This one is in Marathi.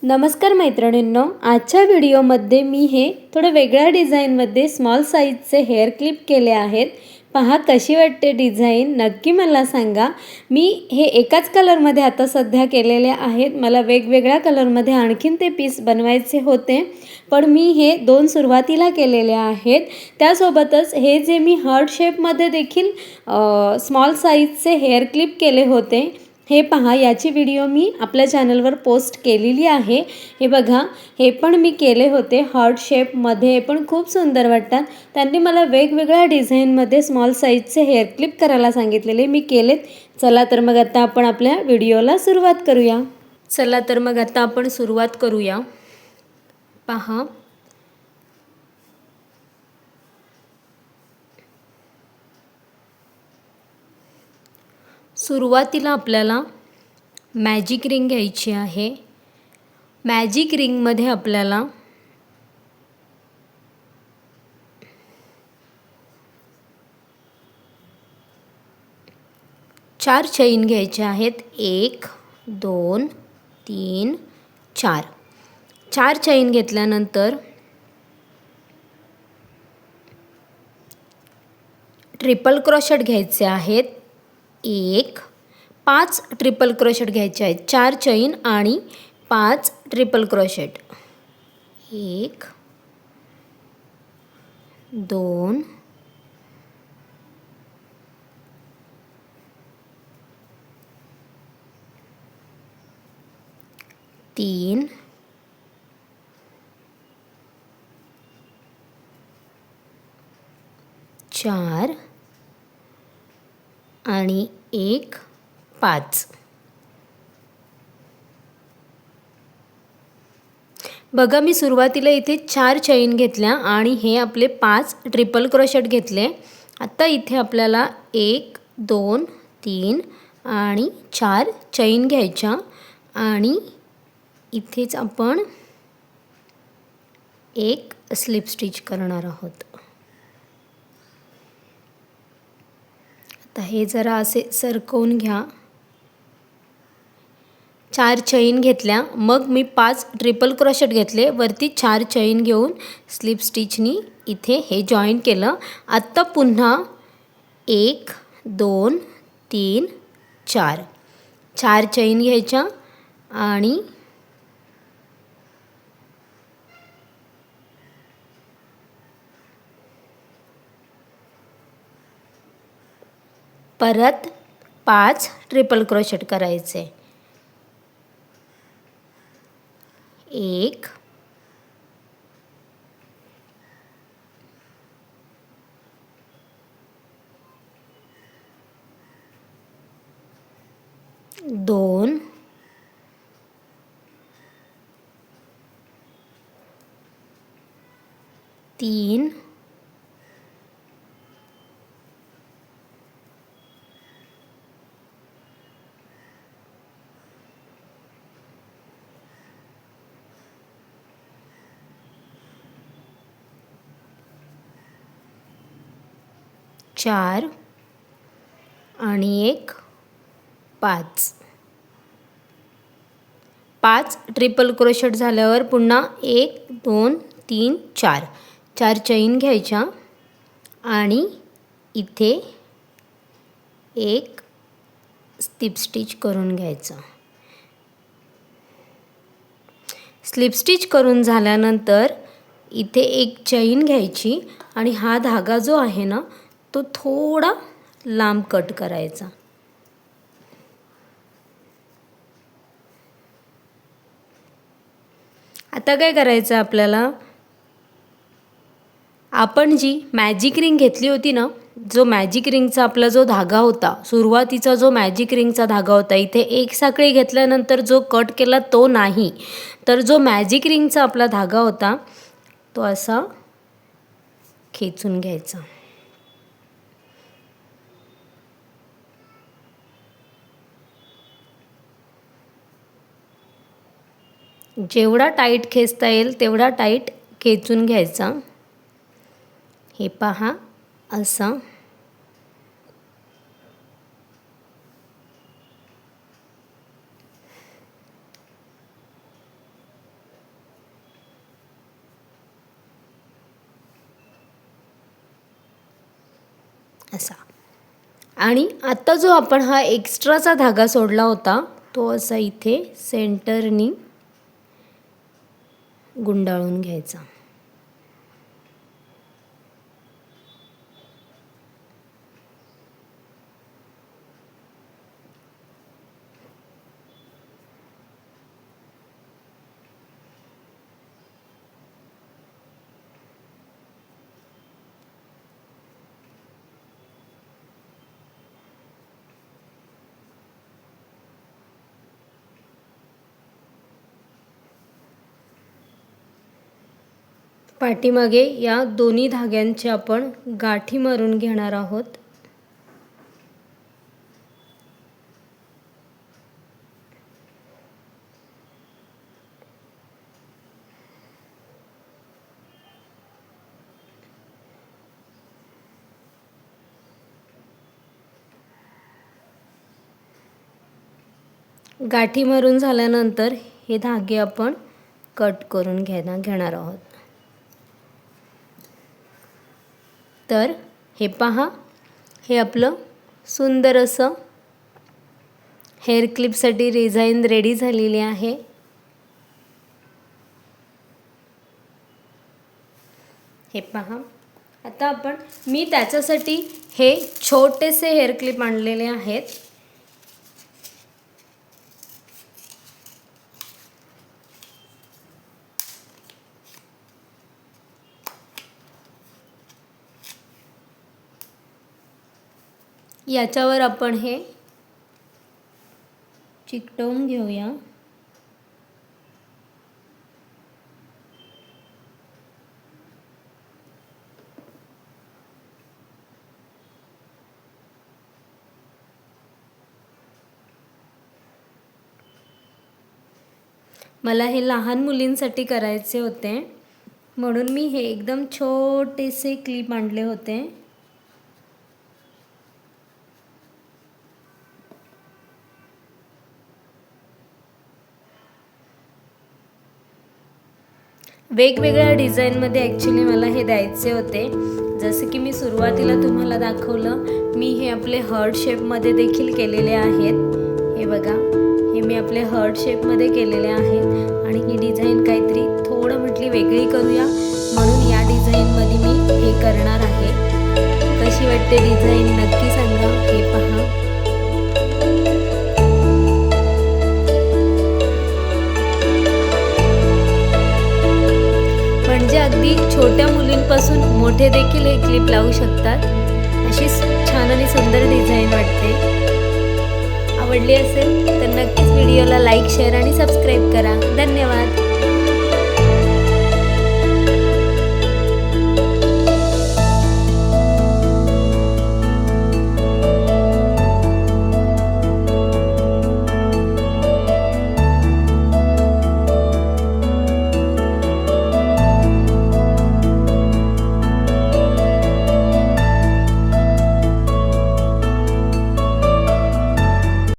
नमस्कार मैत्रिणींनो, आजच्या व्हिडिओमध्ये मी हे थोडं वेगळ्या डिझाईनमध्ये स्मॉल साईजचे हेअर क्लिप केले आहेत। पहा कशी वाटते डिझाईन, नक्की मला सांगा। मी हे एकाच कलरमध्ये आता सध्या केलेले आहेत। मला वेगवेगळ्या कलरमध्ये आणखीन ते पीस बनवायचे होते, पण मी हे दोन सुरुवातीला केलेले आहेत। त्यासोबतच हे जे मी हार्ट शेपमध्ये देखील स्मॉल साईजचे हेअर क्लिप केले होते, हे पहा, याची व्हिडिओ मी आपल्या चॅनलवर पोस्ट केलेली आहे। हे बघा, हे पण मी केले होते हार्ट शेपमध्ये, पण खूप सुंदर वाटतात। त्यांनी मला वेगवेगळ्या डिझाईनमध्ये स्मॉल साईजचे हेअर क्लिप करायला सांगितलेले, मी केलेत। चला तर मग आता आपण आपल्या व्हिडिओला सुरुवात करूया। पहा, सुरुवातीला आपल्याला मॅजिक रिंग घ्यायची आहे। मॅजिक रिंगमध्ये आपल्याला 4 चैन घ्यायचे आहेत। 1 2 3 4। 4 चैन घेतल्यानंतर ट्रिपल क्रोशेट घ्यायचे आहेत। 5 ट्रिपल क्रोशेट घ्यायचे आहेत। 4 चैन आणि 5 ट्रिपल क्रोशेट। 1 2 3 4 आणि 5। बघा, मी सुरुवातीला इथे 4 चैन घेतल्या आणि हे आपले 5 ट्रिपल क्रोशेट घेतले। आता इथे आपल्याला 1 2 3 आणि 4 चैन घ्यायच्या आणि इथेच आपण एक स्लिप स्टिच करणार आहोत। आता हे जरा असे सरकवून घ्या। 4 चैन घेतल्या, मग मी 5 ट्रिपल क्रोशेट घेतले, वरती 4 चैन घेऊन स्लिप स्टिचनी इथे हे जॉईन केलं। आता पुन्हा 1 2 3 4 चैन घ्यायच्या आणि परत 5 ट्रिपल क्रोशेट करायचे। 1 2 3 4 आणि 5। 5 ट्रिपल क्रोशेट झाल्यावर पुन्हा 1 2 3 4 चैन घ्यायच्या आणि इथे एक स्लिप स्टिच करून घ्यायचा। स्लिप स्टिच करून झाल्यानंतर इथे एक चैन घ्यायची आणि हा धागा जो आहे ना, तो थोडा लांब कट करायचा। आता काय करायचं आपल्याला, आपण जी मॅजिक रिंग घेतली होती ना, जो मॅजिक रिंगचा आपला जो धागा होता, सुरुवातीचा जो मॅजिक रिंगचा धागा होता, इथे एक साखळी घेतल्यानंतर जो कट केला तो नाही, तर जो मॅजिक रिंगचा आपला धागा होता तो असा खेचून घ्यायचा। जेवढा टाईट खेचता येईल तेवढा टाईट खेचून घ्यायचा। हे पहा, असा असा. आणि आता जो आपण हा एक्स्ट्राचा धागा सोडला होता तो असा इथे सेंटरनी गुंडाळून घ्यायचा. पाठीमागे या दोन्ही धाग्यांचे आपण गाठी मारून घेणार आहोत. गाठी मारून झाल्यानंतर हे धागे आपण कट करून घेणार आहोत. तर हे पहा, हे आपलं सुंदर असं हेअर क्लिपसाठी डिझाईन रेडी झालेली आहे. हे पहा, आता मी त्याच्यासाठी हे छोटेसे हेअर क्लिप आणलेले आहेत. याच्यावर आपण हे चिकटवून घेऊया. मला हे लहान मुलींसाठी करायचे होते म्हणून मी हे एकदम छोटेसे क्लिप आणले होते. वेगवेगळ्या डिझाईनमध्ये ॲक्च्युली मला हे द्यायचे होते. जसं की मी सुरुवातीला तुम्हाला दाखवलं, मी हे आपले हार्ट शेपमध्ये देखील केलेले आहेत. हे बघा, हे मी आपले हार्ट शेपमध्ये केलेले आहेत. आणि ही डिझाईन काहीतरी थोडं म्हटली वेगळी करूया म्हणून या डिझाईनमध्ये मी हे करणार आहे. कशी वाटते डिझाईन नक्की सांगा. हे पहा, म्हणजे अगदी छोट्या मुलींपासून मोठे देखील हे क्लिप लावू शकतात. अशी छान आणि सुंदर डिझाईन वाटते. आवडली असेल तर नक्कीच व्हिडिओला लाईक, शेअर आणि सबस्क्राईब करा. धन्यवाद.